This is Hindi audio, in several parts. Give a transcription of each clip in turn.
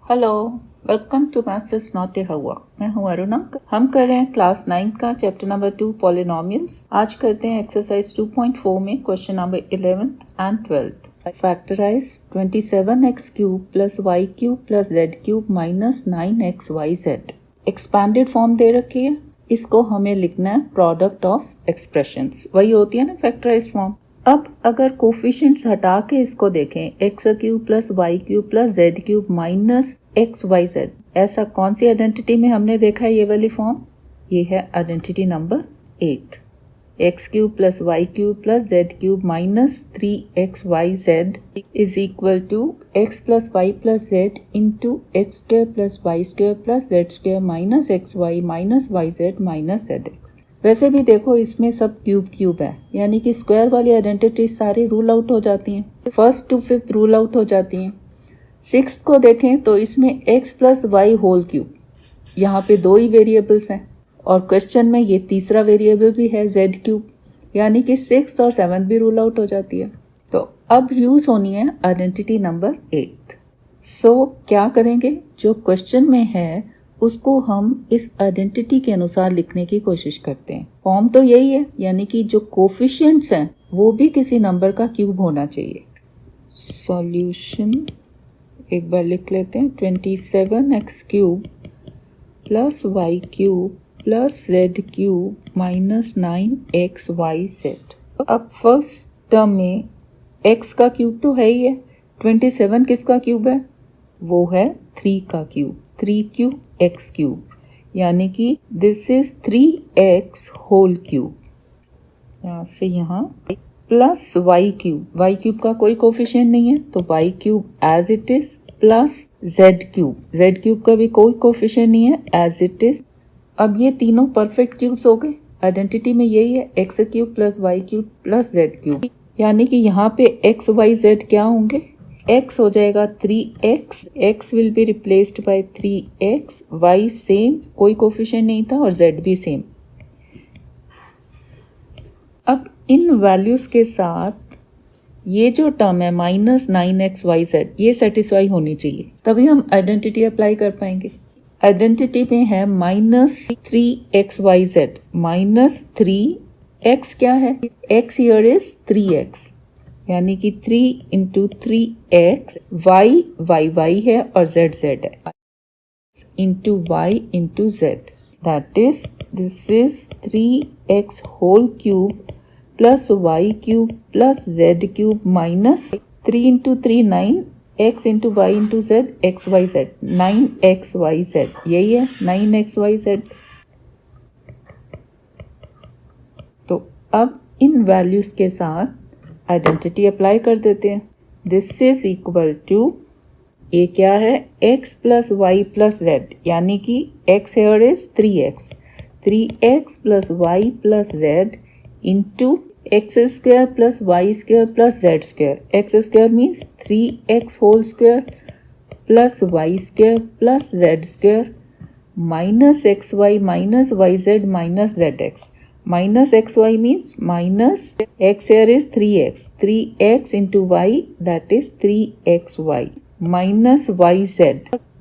Hello, welcome to maths is not a हवा। मैं हूँ अरुणा। हम कर रहे हैं क्लास 9 का चैप्टर नंबर 2 पॉलिनोमियल्स। आज करते हैं एक्सरसाइज 2.4 में question number 11th and 12th। Factorize 27x cube plus y cube plus z cube minus 9xyz। Expanded form दे रखी है, इसको हमें लिखना है प्रोडक्ट ऑफ एक्सप्रेशंस। वही होती है ना फैक्टराइज्ड फॉर्म। अब अगर कोफिशिएंट्स हटा के इसको देखें, x cube plus y cube plus z cube minus x y z, ऐसा कौन सी आइडेंटिटी में हमने देखा है ये वाली फॉर्म? ये है identity number 8। X cube plus y cube plus z cube minus 3xyz is equal to x plus y plus z into x square plus y square plus z square minus x y minus y z minus z x. वैसे भी देखो इसमें सब क्यूब क्यूब है, यानी कि स्क्वायर वाली आइडेंटिटी सारी रूल आउट हो जाती हैं। First to fifth rule out हो जाती हैं। सिक्स्थ को देखें तो इसमें x plus y whole cube, यहाँ पे दो ही वेरिएबल्स हैं और क्वेश्चन में ये तीसरा वेरिएबल भी है z क्यूब, यानी कि सिक्स्थ और सेवन्थ भी रूल आउट हो जाती है। तो अब यूज होनी है आइडेंटिटी नंबर 8। सो क्या करेंगे, जो क्वेश्चन में है उसको हम इस आइडेंटिटी के अनुसार लिखने की कोशिश करते हैं। फॉर्म तो यही है, यानी कि जो कोफिशिएंट्स हैं वो भी किसी नंबर का क्यूब होना चाहिए। सॉल्यूशन एक बार लिख लेते हैं, 27x cube plus y cube plus z cube minus 9xyz। अब फर्स्ट टर्म में x का क्यूब तो है ही है, 27 किसका क्यूब है? वो है 3 का क्यूब, 3 क्यूब x क्यूब, यानी कि this is 3x whole cube. यहाँ से यहाँ प्लस y क्यूब का कोई कोफिशिएंट नहीं है तो y cube as it is plus z cube का भी कोई कोफिशिएंट नहीं है एज इट इज। अब ये तीनों परफेक्ट क्यूब्स हो गए। आइडेंटिटी में यही है, x cube plus y cube plus z cube, यानी कि यहाँ पे x y z क्या होंगे? x हो जाएगा 3x, x will be replaced by 3x, y same, कोई कोफिशिएंट नहीं था और z भी सेम। अब इन वैल्यूज के साथ ये जो टर्म है माइनस 9xyz, ये सेटिस्फाई होनी चाहिए, तभी हम आइडेंटिटी अप्लाई कर पाएंगे। आइडेंटिटी में है माइनस 3xyz, माइनस 3x क्या है? x हियर इज 3x, यानी कि 3 इंटू 3x, y है और z है, into y into z, that is this is 3x whole cube plus y cube plus z cube minus 3 into 3 9, x इंटू y into z, xyz 9xyz, यही है 9xyz। तो अब इन वैल्यूज के साथ आइडेंटिटी अप्लाई कर देते हैं। दिस इज इक्वल टू, ये क्या है? x plus y plus z, यानी कि x here is 3x plus y plus z into x square plus y square plus z square. X square means 3x whole square plus y square plus z square minus x y minus y z minus z x. Minus xy means minus x here is 3x into y, that is 3xy minus yz,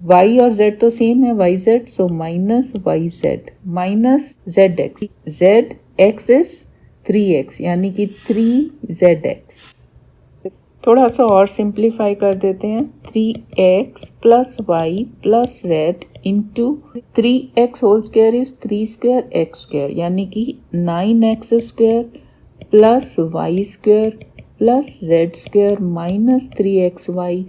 y और z तो सेम है yz, so minus yz minus zx, zx is 3x, यानी कि 3zx। थोड़ा सा और सिंप्लीफाई कर देते हैं, 3x plus y plus z into 3x whole square is 3 square x square, यानी कि 9x square plus y square plus z square minus 3xy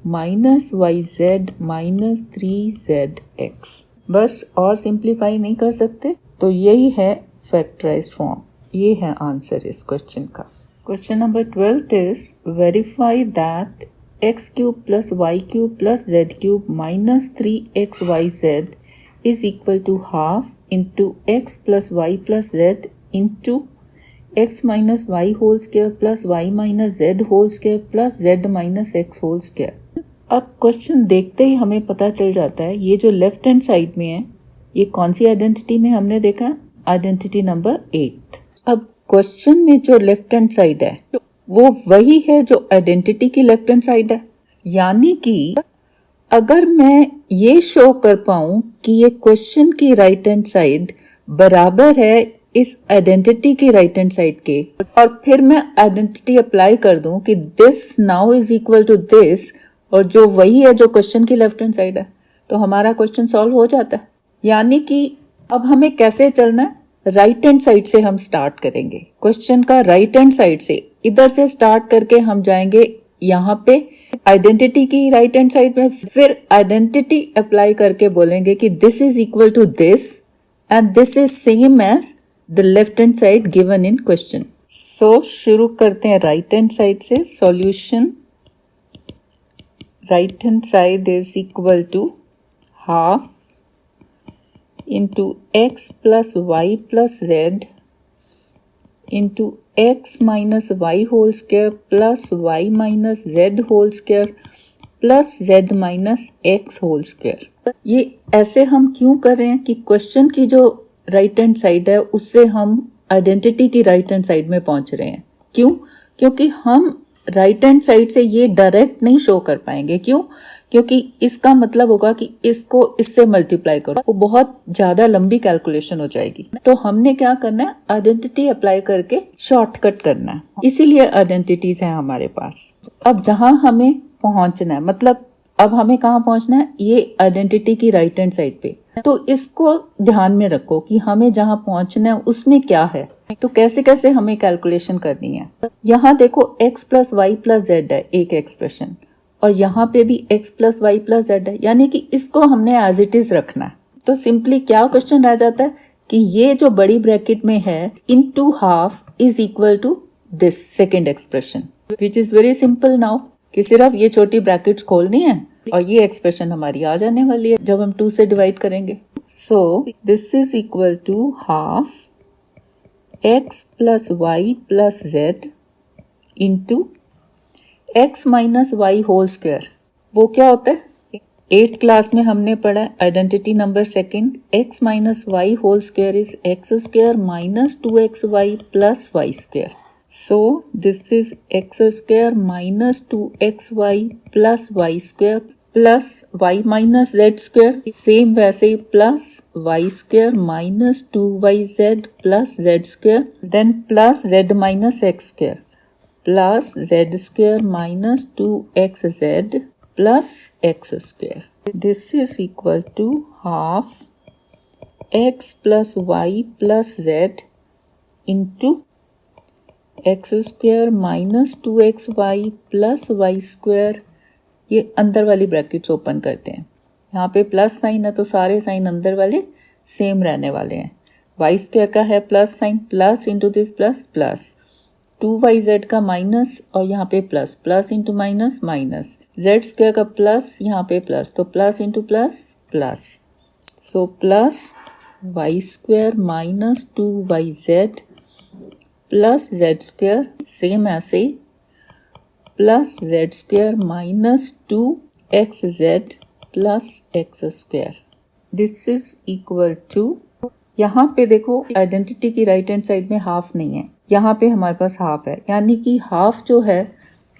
minus y z minus 3zx। बस और सिंप्लीफाई नहीं कर सकते, तो यही है फैक्टराइज्ड फॉर्म। ये है आंसर इस क्वेश्चन का। Question number 12 is verify that x cube plus y cube plus z cube minus 3xyz is equal to half into x plus y plus z into x minus y whole square plus y minus z whole square plus z minus x whole square। अब क्वेश्चन देखते ही हमें पता चल जाता है, ये जो लेफ्ट हैंड साइड में है ये कौन सी आइडेंटिटी में हमने देखा? Identity number 8। अब क्वेश्चन में जो लेफ्ट हैंड साइड है वो वही है जो आइडेंटिटी की लेफ्ट हैंड साइड है, यानी कि अगर मैं ये शो कर पाऊं कि ये क्वेश्चन की राइट हैंड साइड बराबर है इस आइडेंटिटी की राइट हैंड साइड के, और फिर मैं आइडेंटिटी अप्लाई कर दूं कि this now is equal to this, और जो वही है जो क्वेश्चन की लेफ्ट हैंड साइड है, तो हमारा क्वेश्चन सॉल्व हो जाता है। यानी कि अब हमें कैसे चलना है, राइट हैंड साइड से हम स्टार्ट करेंगे। क्वेश्चन का राइट हैंड साइड से इधर से स्टार्ट करके हम जाएंगे यहाँ पे आइडेंटिटी की राइट हैंड साइड में, फिर आइडेंटिटी अप्लाई करके बोलेंगे कि this is equal to this and this is same as the left hand side given in question. So शुरू करते हैं राइट हैंड साइड से। Solution right hand side is equal to half into x plus y plus z into x minus y whole square plus y minus z whole square plus z minus x whole square। ये ऐसे हम क्यों कर रहे हैं कि क्वेश्चन की जो राइट हैंड साइड है उससे हम आइडेंटिटी की राइट हैंड साइड में पहुंच रहे हैं। क्यों? क्योंकि हम राइट हैंड साइड से ये डायरेक्ट नहीं शो कर पाएंगे। क्यों? क्योंकि इसका मतलब होगा कि इसको इससे मल्टीप्लाई करो, वो बहुत ज्यादा लंबी कैलकुलेशन हो जाएगी। तो हमने क्या करना है, आइडेंटिटी अप्लाई करके शॉर्टकट करना है। इसीलिए आइडेंटिटीज हैं हमारे पास। अब जहां हमें पहुंचना है, मतलब अब हमें कहाँ पहुंचना है, ये आइडेंटिटी की राइट हैंड साइड पे। तो इसको ध्यान में रखो कि हमें जहां पहुंचना है उसमें क्या है। तो कैसे कैसे हमें कैलकुलेशन करनी है। यहाँ देखो x plus y plus z है एक एक्सप्रेशन, और यहाँ पे भी x plus y plus z है, यानी कि इसको हमने एज इट इज रखना है। तो सिंपली क्या क्वेश्चन रह जाता है कि ये जो बड़ी ब्रैकेट में है into half is equal to this second expression, which is very simple now, कि सिर्फ ये छोटी ब्रैकेट्स खोलनी है और ये एक्सप्रेशन हमारी आ जाने वाली है जब हम 2 से डिवाइड करेंगे। So this is equal to half x plus y plus z into x minus y whole square. वो क्या होता है, 8th क्लास में हमने पढ़ा identity number second, x minus y whole square is x square minus 2xy plus y square. So this is x square minus 2xy plus y square plus y minus z square, same वैसे ही plus y square minus 2yz plus z square, then plus z minus x square plus z square minus 2xz plus x square. This is equal to half x plus y plus z into x square minus 2xy plus y square. ये अंदर वाली ब्रैकेट्स ओपन करते हैं, यहाँ पे प्लस साइन है तो सारे साइन अंदर वाले सेम रहने वाले हैं। वाई स्क्वायर का है plus sign, plus into this plus plus, 2yz का माइनस और यहाँ पे plus, plus into minus minus, z square का प्लस यहाँ पे प्लस, तो plus into plus plus, so plus y square minus 2yz plus z square, same ऐसे ही plus z square minus 2xz plus x square. This is equal to, यहाँ पे देखो आइडेंटिटी की राइट हैंड साइड में हाफ नहीं है, यहाँ पे हमारे पास हाफ है, यानी कि हाफ जो है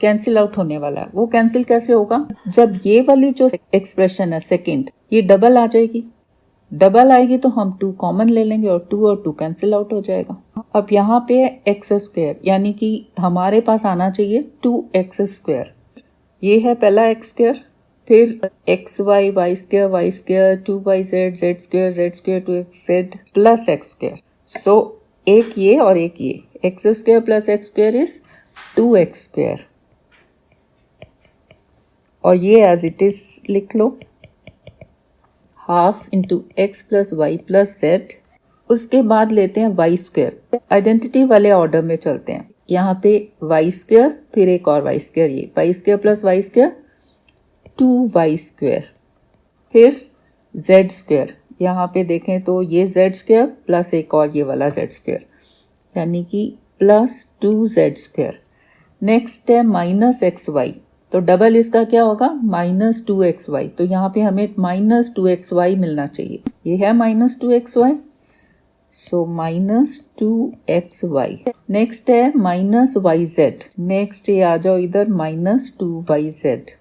कैंसिल आउट होने वाला है। वो कैंसिल कैसे होगा, जब ये वाली जो एक्सप्रेशन है सेकेंड ये डबल आ जाएगी, डबल आएगी तो हम 2 कॉमन ले लेंगे और 2 कैंसिल आउट हो जाएगा। अब यहाँ पे एक्स स्क्वायर, यानी कि हमारे पास आना चाहिए 2x स्क्वायर, ये है पहला एक्स स्क्वायर, फिर xy y square 2yz z square 2xz plus x square. So एक ये और एक ये, x square plus x square is 2x square, और ये एज इट इज लिख लो half into x plus y plus z. उसके बाद लेते हैं वाई स्क्वायर, आइडेंटिटी वाले ऑर्डर में चलते हैं। यहाँ पे वाई स्क्वायर फिर एक और वाई स्क्वायर, ये y square plus y square 2y square, फिर जेड स्क्वायर, यहाँ पे देखें तो ये जेड स्क्वायर प्लस एक और ये वाला जेड स्क्वायर, यानी कि प्लस 2z स्क्वायर। नेक्स्ट है माइनस एक्स वाई, तो डबल इसका क्या होगा माइनस 2xy, तो यहाँ पे हमें माइनस 2xy मिलना चाहिए, ये है minus 2xy, so minus 2xy। Next है माइनस yz, नेक्स्ट ये आ जाओ इधर माइनस 2yz,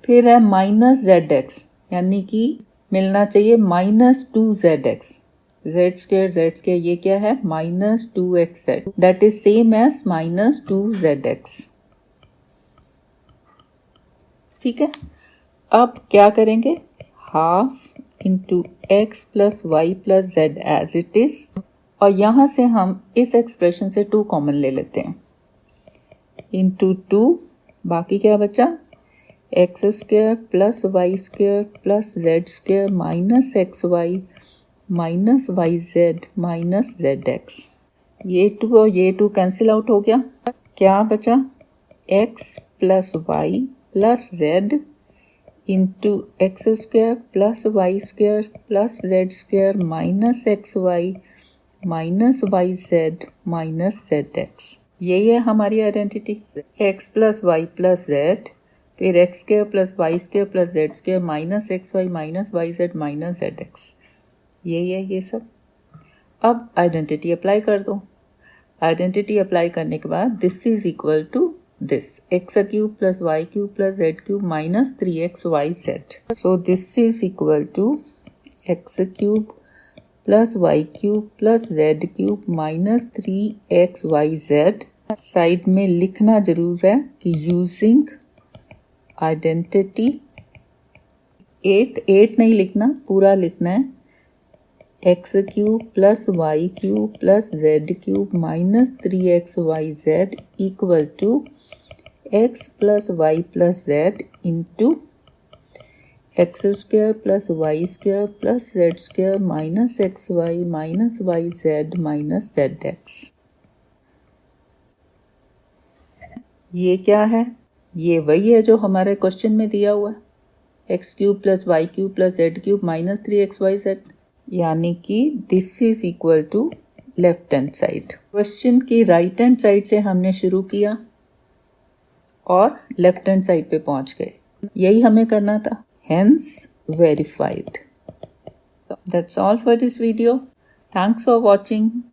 फिर है माइनस जेड एक्स, यानी कि मिलना चाहिए माइनस 2zx। जेड स्क्वेयर ये क्या है, minus 2xz, that is same as minus 2zx। ठीक है, अब क्या करेंगे, half into x plus y plus z as it is, और यहां से हम इस एक्सप्रेशन से 2 कॉमन ले लेते हैं, इंटू 2, बाकी क्या बचा, x square plus y square plus z square minus x y minus y z minus z x. ये 2 और ये 2 कैंसिल आउट हो गया, क्या बचा, x plus y plus z into x square plus y square plus z square minus x y minus y z minus z x. यही है हमारी identity, x plus y plus z, फिर x square plus y square plus z square minus x y minus y z minus z x. यही है ये सब। अब आइडेंटिटी अप्लाई कर दो। आइडेंटिटी अप्लाई करने के बाद this is equal to this, x cube plus y cube plus z cube minus 3xyz. So this is equal to x cube plus y cube plus z cube minus 3xyz। Side में लिखना जरूर है कि यूजिंग आइडेंटिटी 8 नहीं लिखना, पूरा लिखना है, x cube plus y cube plus z cube minus 3xyz equal to x plus y plus z into x square plus y square plus z square minus x y minus y z minus z x. ये क्या है, ये वही है जो हमारे क्वेश्चन में दिया हुआ है, x cube plus y cube plus z cube minus 3xyz, यानी कि this is equal to left hand side. Question की राइट हैंड साइड से हमने शुरू किया और लेफ्ट हैंड साइड पे पहुंच गए, यही हमें करना था, hence verified. That's all for this video, thanks for watching.